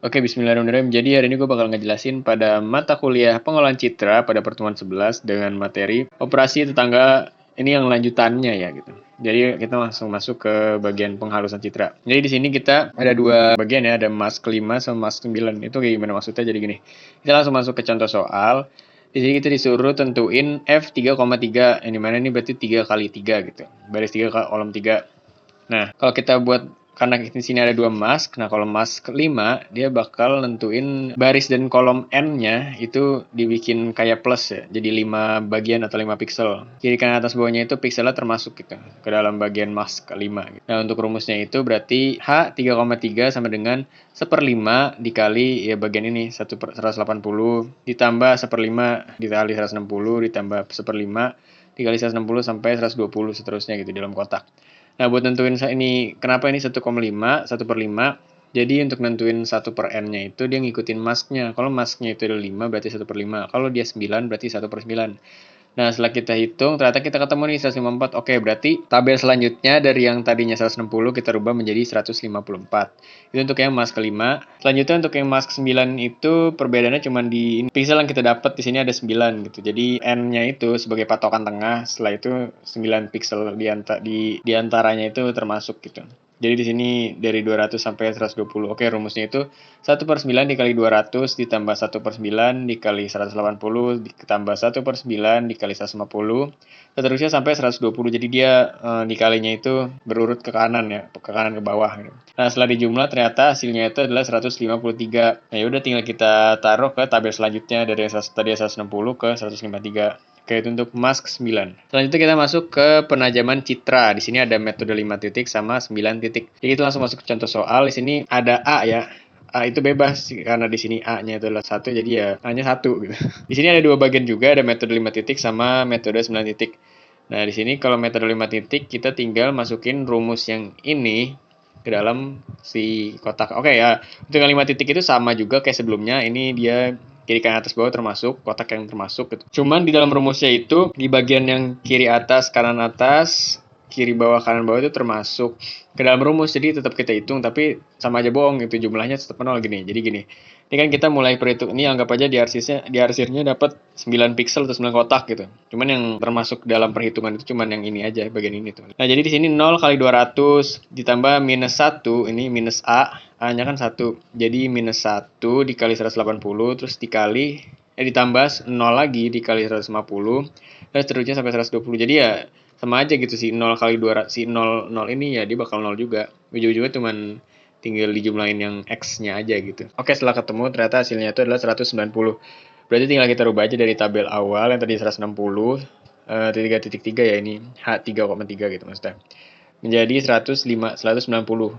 Oke, bismillahirrahmanirrahim. Jadi hari ini gue bakal ngejelasin pada mata kuliah pengolahan citra pada pertemuan 11 dengan materi operasi tetangga, ini yang lanjutannya ya gitu. Jadi kita langsung masuk ke bagian penghalusan citra. Jadi di sini kita ada dua bagian ya, ada mask 5 sama mask 9. Itu kayak gimana maksudnya? Jadi gini. Kita langsung masuk ke contoh soal. Di sini kita disuruh tentuin F3,3, yang dimana ini berarti 3 kali 3 gitu. Baris 3 kolom 3. Nah, kalau kita buat, karena di sini ada dua mask, nah kalau mask 5 dia bakal nentuin baris dan kolom N-nya itu dibikin kayak plus ya, jadi 5 bagian atau 5 pixel. Kiri kanan atas bawahnya itu pixelnya termasuk gitu ke dalam bagian mask 5 gitu. Nah, untuk rumusnya itu berarti H 3,3 sama dengan 1/5 dikali ya bagian ini 1/180 ditambah 1/5 dikali 160 ditambah 1/5 dikali 160 sampai 120 seterusnya gitu di dalam kotak. Nah, buat nentuin ini, kenapa ini 1,5, 1/5, jadi untuk nentuin 1 per N-nya itu dia ngikutin masknya. Kalau masknya itu ada 5, berarti 1/5. Kalau dia 9, berarti 1/9. Nah, setelah kita hitung, ternyata kita ketemu nih 154. Oke, berarti tabel selanjutnya dari yang tadinya 160 kita rubah menjadi 154. Itu untuk yang mask kelima. Selanjutnya untuk yang mask 9 itu perbedaannya cuma di pixel yang kita dapat di sini ada 9 gitu. Jadi N-nya itu sebagai patokan tengah, setelah itu 9 pixel di antaranya itu termasuk gitu. Jadi di sini dari 200 sampai 120. Oke, rumusnya itu 1/9 dikali 200 ditambah 1/9 dikali 180 ditambah 1/9 dikali 150. Seterusnya sampai 120. Jadi dia dikalinya itu berurut ke kanan ya, ke kanan ke bawah gitu. Nah, setelah dijumlah ternyata hasilnya itu adalah 153. Nah, yaudah tinggal kita taruh ke tabel selanjutnya dari tadi 160 ke 153. Oke, itu untuk mask 9. Selanjutnya kita masuk ke penajaman citra. Di sini ada metode 5 titik sama 9 titik. Jadi kita langsung masuk ke contoh soal. Di sini ada A ya. A itu bebas karena di sini A-nya itu adalah 1, jadi ya A-nya 1 gitu. Di sini ada dua bagian juga, ada metode 5 titik sama metode 9 titik. Nah, di sini kalau metode 5 titik kita tinggal masukin rumus yang ini ke dalam si kotak. Oke ya, untuk yang 5 titik itu sama juga kayak sebelumnya. Ini dia kiri kanan atas bawah termasuk, kotak yang termasuk gitu. Cuman di dalam rumusnya itu di bagian yang kiri atas, kanan atas, kiri bawah, kanan bawah itu termasuk ke dalam rumus. Jadi tetap kita hitung tapi sama aja bohong gitu, jumlahnya tetap 0 gini. Jadi gini. Ini kan kita mulai perhitung, ini anggap aja di arsirnya dapat 9 pixel atau 9 kotak gitu. Cuman yang termasuk dalam perhitungan itu cuman yang ini aja, bagian ini tuh. Nah, jadi di sini 0 kali 200 ditambah minus 1, ini minus A, A-nya kan 1. Jadi minus 1 dikali 180 terus ditambah 0 lagi dikali 150 dan seterusnya sampai 120. Jadi ya sama aja gitu sih, 0 kali 200, si 0 ini ya dia bakal 0 juga. Ujung-ujungnya cuman tinggal dijumlahin yang X-nya aja gitu. Oke, setelah ketemu ternyata hasilnya itu adalah 190. Berarti tinggal kita rubah aja dari tabel awal yang tadi 160, 3.3 ya, ini H 3,3 gitu maksudnya. Menjadi 190.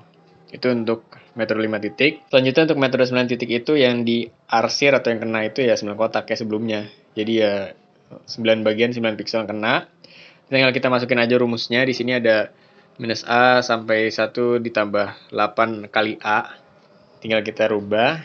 Itu untuk metode 5 titik. Selanjutnya untuk metode 9 titik itu yang di arsir atau yang kena itu ya 9 kotak kayak sebelumnya. Jadi ya 9 bagian 9 pixel yang kena. Tinggal kita masukin aja rumusnya. Di sini ada minus A sampai 1 ditambah 8 kali A. Tinggal kita rubah.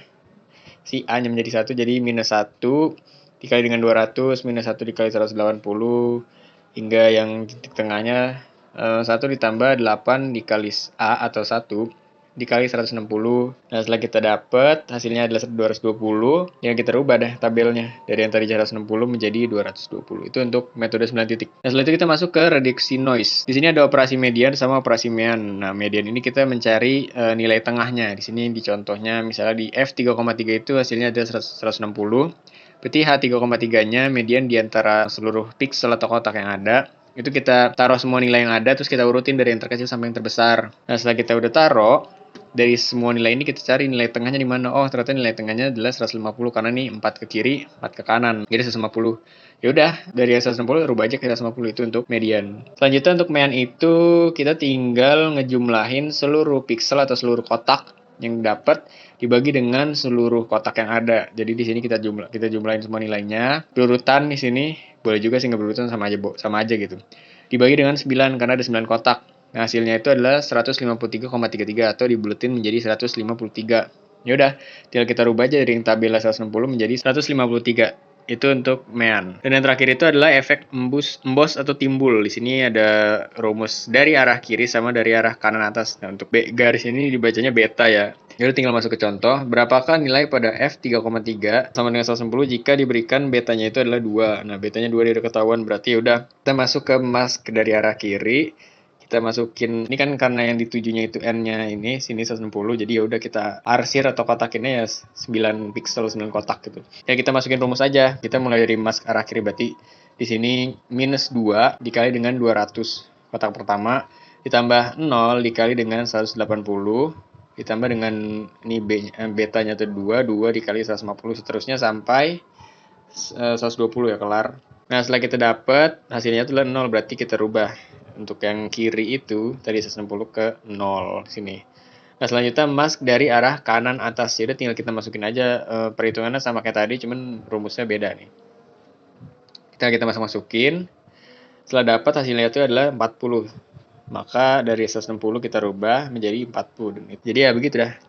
Si A-nya menjadi 1, jadi minus 1 dikali dengan 200, minus 1 dikali 180, hingga yang titik tengahnya 1 ditambah 8 dikali A atau 1 dikali 160. Nah, setelah kita dapat hasilnya adalah 220, yang kita rubah dah tabelnya dari yang tadi 160 menjadi 220. Itu untuk metode 9 titik. Nah, setelah itu kita masuk ke reduksi noise. Di sini ada operasi median sama operasi mean. Nah, median ini kita mencari nilai tengahnya. Di sini di contohnya misalnya di F3,3 itu hasilnya ada 160. Berarti H3,3-nya median di antara seluruh pixel atau kotak yang ada. Itu kita taruh semua nilai yang ada, terus kita urutin dari yang terkecil sampai yang terbesar. Nah, setelah kita udah taruh, dari semua nilai ini kita cari nilai tengahnya di mana. Oh, ternyata nilai tengahnya adalah 150 karena nih 4 ke kiri, 4 ke kanan. Jadi 150. Ya udah, dari 160 rubah aja ke 150, itu untuk median. Selanjutnya untuk mean itu kita tinggal ngejumlahin seluruh pixel atau seluruh kotak yang dapat dibagi dengan seluruh kotak yang ada. Jadi di sini kita jumlahin semua nilainya. Berurutan di sini boleh juga sih nggak berurutan, sama aja gitu. Dibagi dengan 9 karena ada 9 kotak. Nah, hasilnya itu adalah 153,33 atau dibuletin menjadi 153. Ya udah, tinggal kita rubah aja dari yang tabel 160 menjadi 153. Itu untuk mean. Dan yang terakhir itu adalah efek embos atau timbul. Di sini ada rumus dari arah kiri sama dari arah kanan atas. Nah, untuk garis ini dibacanya beta ya. Jadi tinggal masuk ke contoh, berapakah nilai pada F3,3 sama dengan 160 jika diberikan betanya itu adalah 2. Nah, betanya 2 dari ketahuan, berarti udah kita masuk ke mask dari arah kiri. Kita masukin, ini kan karena yang ditujunya itu N-nya ini, sini 160, jadi ya udah kita arsir atau kotakinnya ya 9 pixel, 9 kotak gitu. Ya kita masukin rumus aja. Kita mulai dari mask arah kiri, berarti di sini minus 2 dikali dengan 200 kotak pertama, ditambah 0 dikali dengan 180, ditambah dengan ini betanya itu 2 dikali 150, seterusnya sampai 120 ya, kelar. Nah, setelah kita dapat hasilnya itu adalah 0, berarti kita rubah untuk yang kiri itu tadi 160 ke 0 sini. Nah, selanjutnya mask dari arah kanan atas. Jadi tinggal kita masukin aja perhitungannya sama kayak tadi, cuman rumusnya beda nih. Kita masukin. Setelah dapat hasilnya itu adalah 40. Maka dari 160 kita rubah menjadi 40. Jadi ya begitu dah.